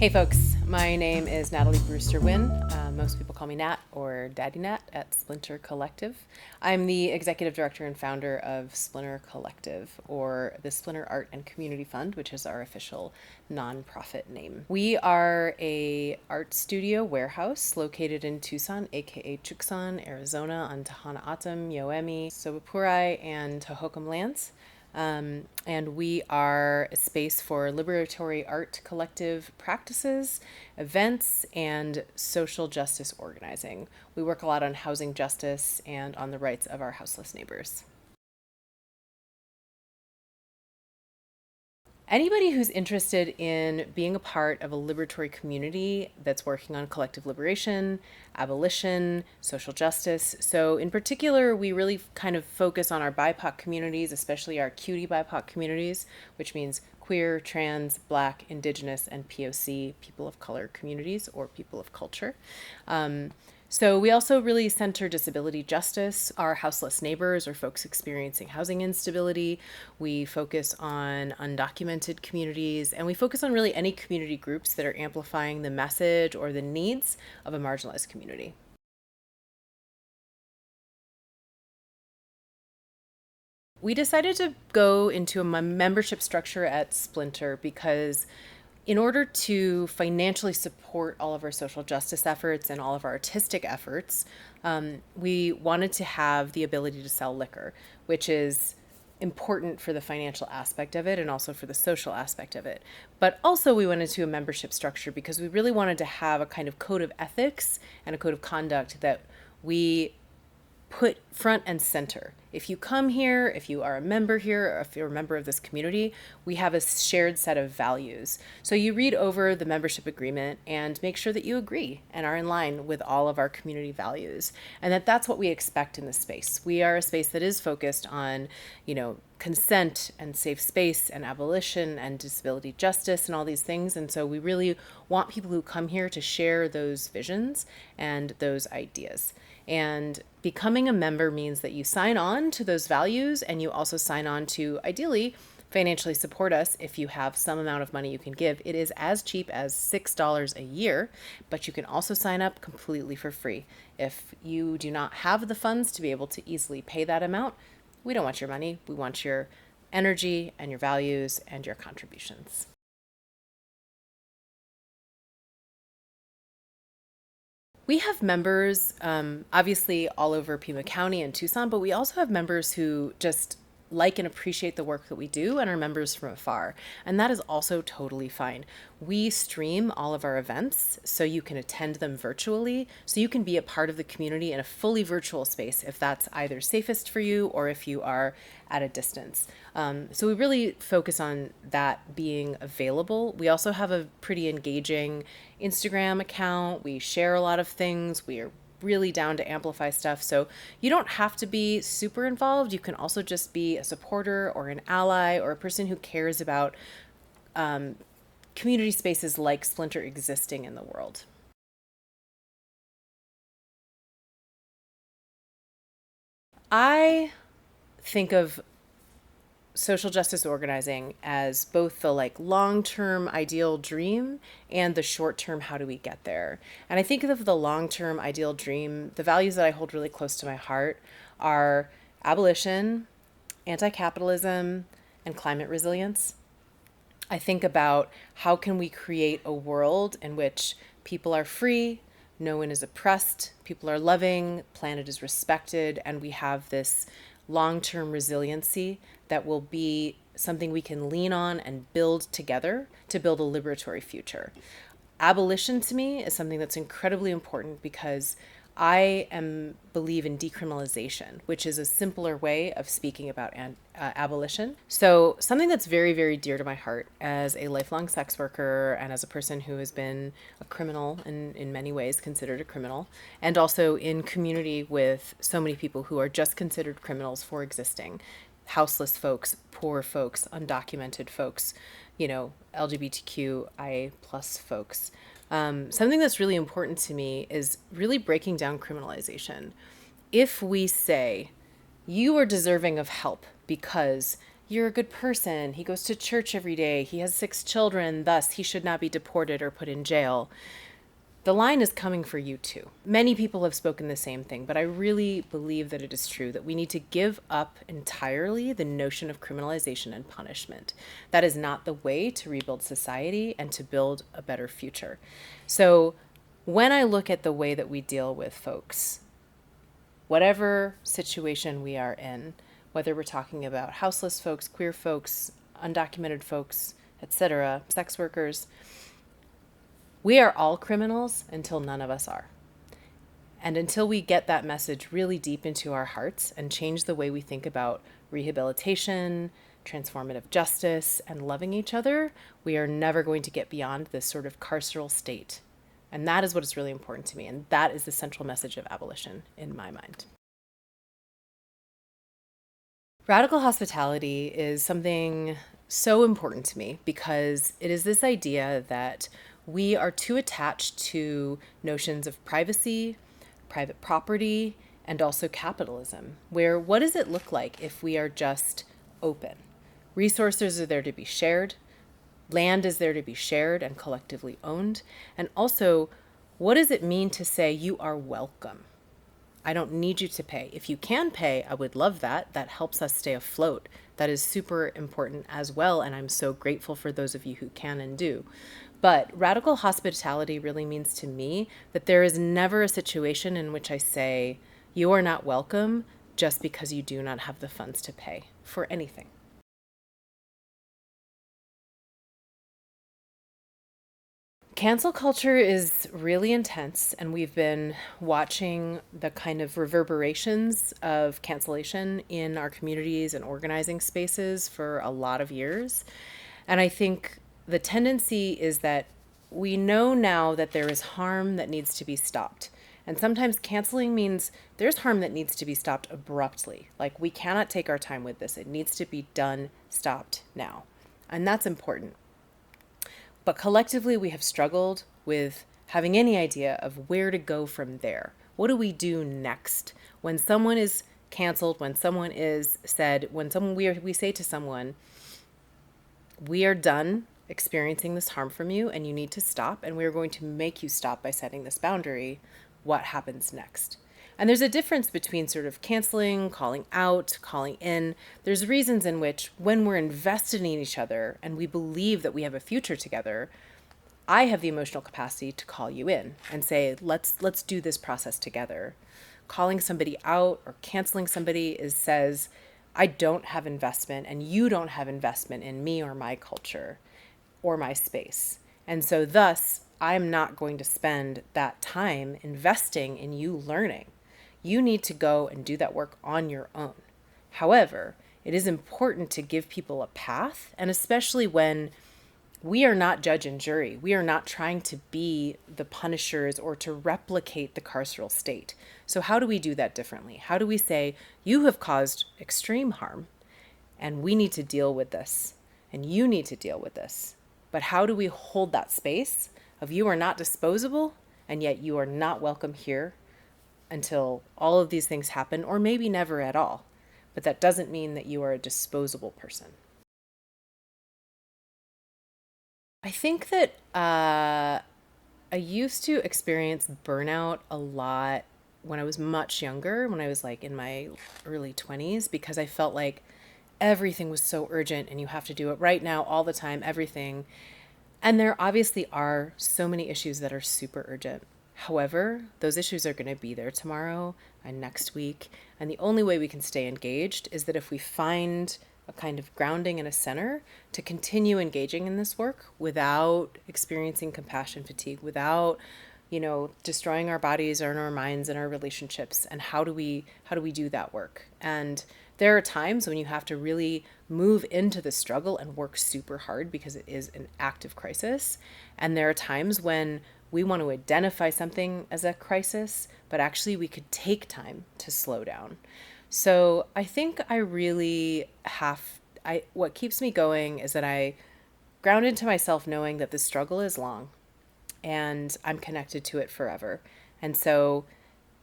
Hey folks, my name is Natalie Brewster Wynn. Most people call me Nat or Daddy Nat at Splinter Collective. I'm the executive director and founder of Splinter Collective, or the Splinter Art and Community Fund, which is our official nonprofit name. We are a art studio warehouse located in Tucson, aka Tucson, Arizona, on Tohono O'odham, Yoemi, Sobapurai, and Tohokum lands. And we are a space for liberatory art collective practices, events, and social justice organizing. We work a lot on housing justice and on the rights of our houseless neighbors. Anybody who's interested in being a part of a liberatory community that's working on collective liberation, abolition, social justice. So, in particular, we really kind of focus on our BIPOC communities, especially our cutie BIPOC communities, which means queer, trans, black, indigenous, and POC, people of color communities or people of culture. So we also really center disability justice, our houseless neighbors or folks experiencing housing instability. We focus on undocumented communities, and we focus on really any community groups that are amplifying the message or the needs of a marginalized community. We decided to go into a membership structure at Splinter because in order to financially support all of our social justice efforts and all of our artistic efforts, we wanted to have the ability to sell liquor, which is important for the financial aspect of it and also for the social aspect of it. But also, we went into a membership structure because we really wanted to have a kind of code of ethics and a code of conduct that we put front and center. If you come here, if you are a member here, or if you're a member of this community, we have a shared set of values. So you read over the membership agreement and make sure that you agree and are in line with all of our community values, and that's what we expect in this space. We are a space that is focused on, consent and safe space and abolition and disability justice and all these things. And so we really want people who come here to share those visions and those ideas. And becoming a member means that you sign on to those values and you also sign on to, ideally, financially support us if you have some amount of money you can give. It is as cheap as $6 a year, but you can also sign up completely for free. If you do not have the funds to be able to easily pay that amount, we don't want your money. We want your energy and your values and your contributions. We have members, obviously, all over Pima County and Tucson, but we also have members who just like and appreciate the work that we do and are members from afar. And that is also totally fine. We stream all of our events so you can attend them virtually, so you can be a part of the community in a fully virtual space if that's either safest for you or if you are at a distance. So we really focus on that being available. We also have a pretty engaging Instagram account. We share a lot of things. We are really down to amplify stuff. So you don't have to be super involved. You can also just be a supporter or an ally or a person who cares about community spaces like Splinter existing in the world. I think of social justice organizing as both the long-term ideal dream and the short-term how do we get there. And I think of the long-term ideal dream, the values that I hold really close to my heart are abolition, anti-capitalism, and climate resilience. I think about how can we create a world in which people are free, no one is oppressed, people are loving, planet is respected, and we have this long-term resiliency that will be something we can lean on and build together to build a liberatory future. Abolition to me is something that's incredibly important because believe in decriminalization, which is a simpler way of speaking about abolition. So something that's very, very dear to my heart as a lifelong sex worker and as a person who has been a criminal in many ways, considered a criminal, and also in community with so many people who are just considered criminals for existing. Houseless folks, poor folks, undocumented folks, LGBTQIA plus folks. Something that's really important to me is really breaking down criminalization. If we say you are deserving of help because you're a good person. He goes to church every day. He has 6 children. Thus, he should not be deported or put in jail. The line is coming for you too. Many people have spoken the same thing, but I really believe that it is true that we need to give up entirely the notion of criminalization and punishment. That is not the way to rebuild society and to build a better future. So when I look at the way that we deal with folks, whatever situation we are in, whether we're talking about houseless folks, queer folks, undocumented folks, etc., sex workers, we are all criminals until none of us are. And until we get that message really deep into our hearts and change the way we think about rehabilitation, transformative justice, and loving each other, we are never going to get beyond this sort of carceral state. And that is what is really important to me. And that is the central message of abolition in my mind. Radical hospitality is something so important to me because it is this idea that we are too attached to notions of privacy, private property, and also capitalism, where what does it look like if we are just open? Resources are there to be shared, land is there to be shared and collectively owned, and also, what does it mean to say you are welcome? I don't need you to pay. If you can pay, I would love that. That helps us stay afloat. That is super important as well, and I'm so grateful for those of you who can and do. But radical hospitality really means to me that there is never a situation in which I say, you are not welcome just because you do not have the funds to pay for anything. Cancel culture is really intense, and we've been watching the kind of reverberations of cancellation in our communities and organizing spaces for a lot of years. And I think the tendency is that we know now that there is harm that needs to be stopped. And sometimes canceling means there's harm that needs to be stopped abruptly. Like, we cannot take our time with this. It needs to be done, stopped now. And that's important. But collectively, we have struggled with having any idea of where to go from there. What do we do next? When someone is canceled, when someone is said, when someone we say to someone, we are done experiencing this harm from you and you need to stop, and we're going to make you stop by setting this boundary, what happens next? And there's a difference between sort of canceling, calling out, calling in. There's reasons in which when we're invested in each other and we believe that we have a future together, I have the emotional capacity to call you in and say, let's do this process together. Calling somebody out or canceling somebody says, I don't have investment and you don't have investment in me or my culture or my space. And so thus, I'm not going to spend that time investing in you learning. You need to go and do that work on your own. However, it is important to give people a path, and especially when we are not judge and jury. We are not trying to be the punishers or to replicate the carceral state. So how do we do that differently? How do we say, you have caused extreme harm and we need to deal with this and you need to deal with this? But how do we hold that space of you are not disposable and yet you are not welcome here until all of these things happen, or maybe never at all. But that doesn't mean that you are a disposable person. I think that I used to experience burnout a lot when I was much younger, when I was like in my early 20s, because I felt like everything was so urgent and you have to do it right now, all the time, everything. And there obviously are so many issues that are super urgent. However, those issues are going to be there tomorrow and next week. And the only way we can stay engaged is that if we find a kind of grounding and a center to continue engaging in this work without experiencing compassion fatigue, without, destroying our bodies or our minds and our relationships. And how do we do that work? And there are times when you have to really move into the struggle and work super hard because it is an active crisis. And there are times when we want to identify something as a crisis, but actually we could take time to slow down. So I think what keeps me going is that I ground into myself knowing that the struggle is long and I'm connected to it forever. And so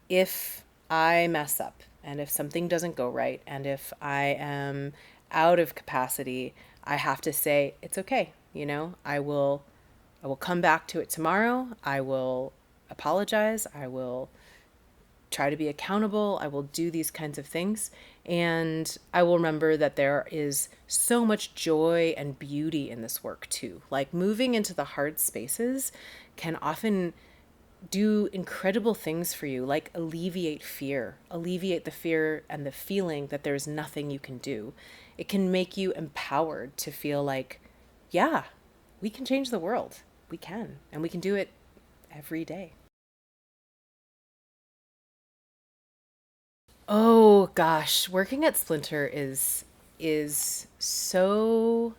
if I mess up and if something doesn't go right and if I am out of capacity, I have to say it's okay. I will come back to it tomorrow. I will apologize. I will try to be accountable. I will do these kinds of things. And I will remember that there is so much joy and beauty in this work too. Like moving into the hard spaces can often do incredible things for you, like alleviate the fear and the feeling that there's nothing you can do. It can make you empowered to feel like, yeah, we can change the world. We can, and we can do it every day. Oh gosh, working at Splinter is so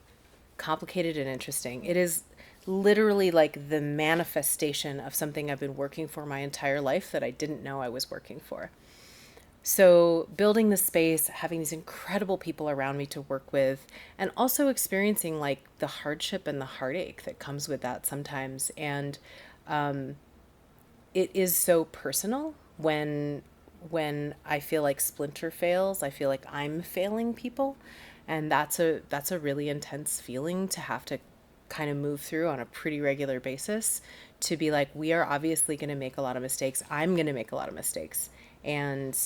complicated and interesting. It is literally like the manifestation of something I've been working for my entire life that I didn't know I was working for. So, building the space, having these incredible people around me to work with, and also experiencing like the hardship and the heartache that comes with that sometimes. And it is so personal when I feel like Splinter fails, I feel like I'm failing people, and that's a really intense feeling to have to kind of move through on a pretty regular basis, to be like, we are obviously going to make a lot of mistakes. I'm going to make a lot of mistakes, and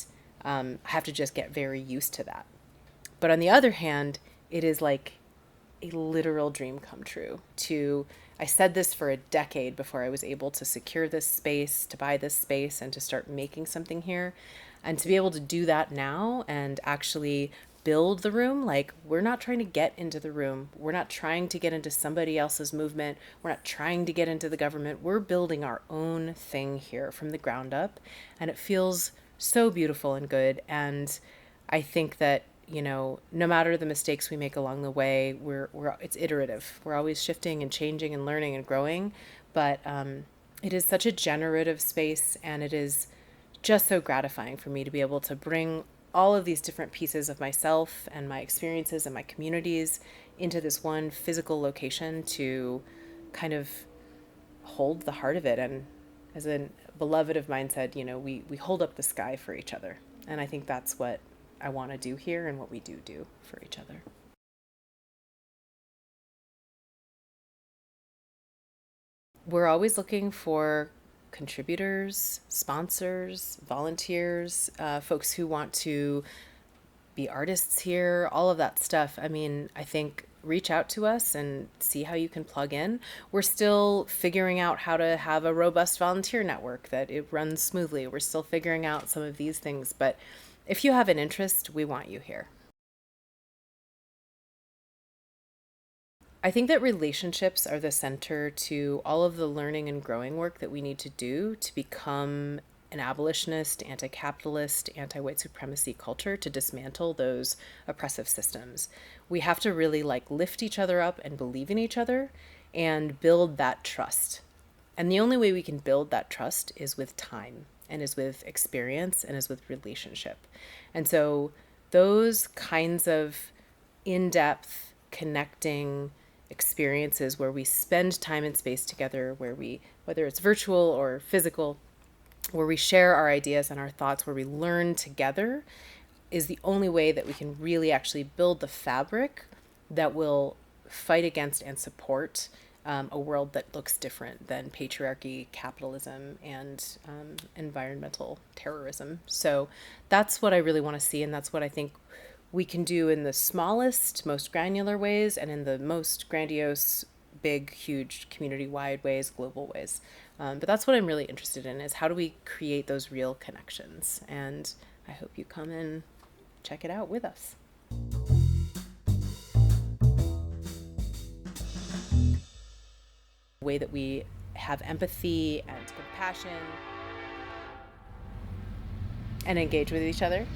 I have to just get very used to that. But on the other hand, it is like a literal dream come true to I said this for a decade before I was able to secure this space, to buy this space and to start making something here. And to be able to do that now and actually build the room, like we're not trying to get into the room. We're not trying to get into somebody else's movement. We're not trying to get into the government. We're building our own thing here from the ground up. And it feels so beautiful and good. And I think that, no matter the mistakes we make along the way, we're it's iterative. We're always shifting and changing and learning and growing. But it is such a generative space, and it is just so gratifying for me to be able to bring all of these different pieces of myself and my experiences and my communities into this one physical location to kind of hold the heart of it. And as a beloved of mine said, we hold up the sky for each other. And I think that's what I want to do here and what we do for each other. We're always looking for contributors, sponsors, volunteers, folks who want to be artists here, all of that stuff. I mean, I think reach out to us and see how you can plug in. We're still figuring out how to have a robust volunteer network that it runs smoothly. We're still figuring out some of these things, but if you have an interest, we want you here. I think that relationships are the center to all of the learning and growing work that we need to do to become an abolitionist, anti capitalist, anti white supremacy culture, to dismantle those oppressive systems. We have to really like lift each other up and believe in each other and build that trust. And the only way we can build that trust is with time and is with experience and is with relationship. And so those kinds of in depth, connecting experiences where we spend time and space together, where we, whether it's virtual or physical, where we share our ideas and our thoughts, where we learn together, is the only way that we can really actually build the fabric that will fight against and support a world that looks different than patriarchy, capitalism, and environmental terrorism. So that's what I really want to see, and that's what I think we can do in the smallest, most granular ways, and in the most grandiose, big, huge, community-wide ways, global ways. But that's what I'm really interested in, is how do we create those real connections? And I hope you come and check it out with us. The way that we have empathy and compassion and engage with each other.